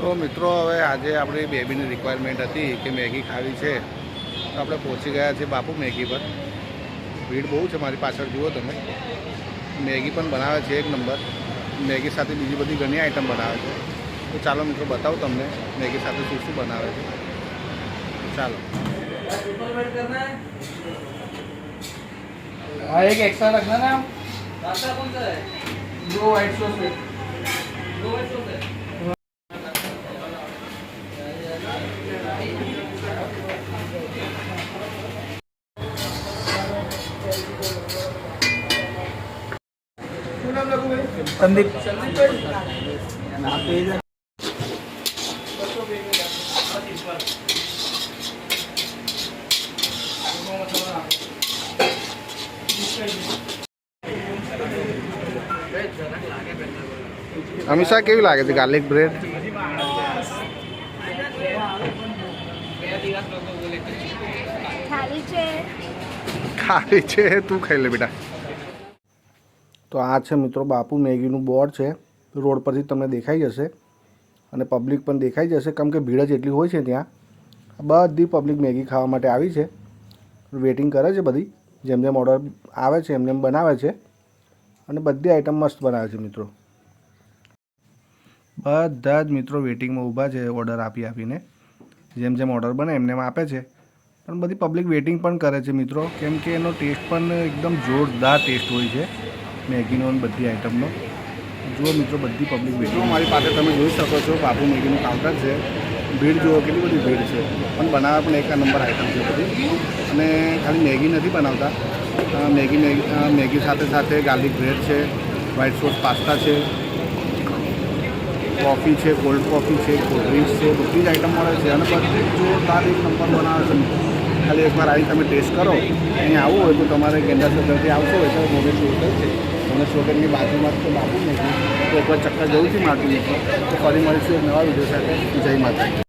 તો મિત્રો હવે આજે આપણી બેબીની રિક્વાયરમેન્ટ હતી કે મેગી ખાવી છે, તો આપણે પહોંચી ગયા છીએ બાપુ મેગી પર. ભીડ બહુ છે મારી પાછળ, જુઓ તમે. મેગી પણ બનાવે છે એક નંબર. મેગી સાથે બીજી બધી ઘણી આઈટમ બનાવે છે. તો ચાલો મિત્રો બતાવું તમને મેગી સાથે શું શું બનાવે છે. ચાલો. हाँ एक एक्स्ट्रा रखना ना आप। रास्ता कौन सा है? दो व्हाइट सॉस है। दो व्हाइट सॉस है। संदीप અમીષા કેવી લાગે છે ગાર્લિક બ્રેડ? ખાલી છે, તું ખાઈ લે બેટા. તો આ છે મિત્રો બાપુ મેગીનું બોર્ડ છે. રોડ પરથી તમને દેખાઈ જશે અને પબ્લિક પણ દેખાઈ જશે, કેમ કે ભીડ જ એટલી હોય છે ત્યાં. બધી પબ્લિક મેગી ખાવા માટે આવી છે, વેઇટિંગ કરે છે બધી. જેમ જેમ ઓર્ડર આવે છે એમ એમ બનાવે છે અને બધી આઈટમ મસ્ત બનાવે છે મિત્રો. બધા જ મિત્રો વેઇટિંગમાં ઊભા છે ઓર્ડર આપીને. જેમ જેમ ઓર્ડર બને એમને એમ આપે છે, પણ બધી પબ્લિક વેઇટિંગ પણ કરે છે મિત્રો, કેમ કે એનો ટેસ્ટ પણ એકદમ જોરદાર ટેસ્ટ હોય છે મેગીનો અને બધી આઈટમનો. જુઓ મિત્રો બધી પબ્લિક વેઇટિંગ. મારી પાસે તમે જોઈ શકો છો બાપુ મેગીનું કાઉન્ટર છે. ભીડ જુઓ કેટલી બધી ભીડ છે, પણ બનાવવા પણ એક નંબર આઈટમ છે બધી. અને ખાલી મેગી નથી બનાવતા, મેગી સાથે સાથે ગાર્લિક બ્રેડ છે, વ્હાઇટ સોસ પાસ્તા છે, કોફી છે, કોલ્ડ કોફી છે, કોલ્ડ ડ્રિંક્સ છે, બધી જ આઈટમ મળે છે. અને બધી જોરદાર એક નંબર બનાવે છે. ખાલી એકવાર આવી તમે ટેસ્ટ કરો. અહીંયા આવવું હોય તો તમારે ગેંડા સદરથી આવશો હોય તો મોગેશ હોટલ છે, મોગેશ હોટલની બાજુમાં તો બાપુ મેગી. તો એકવાર ચક્કર જવું છે મારું મિત્રો. તો ફરી મળીશું એક નવા વિડીયો સાથે. જય માતા.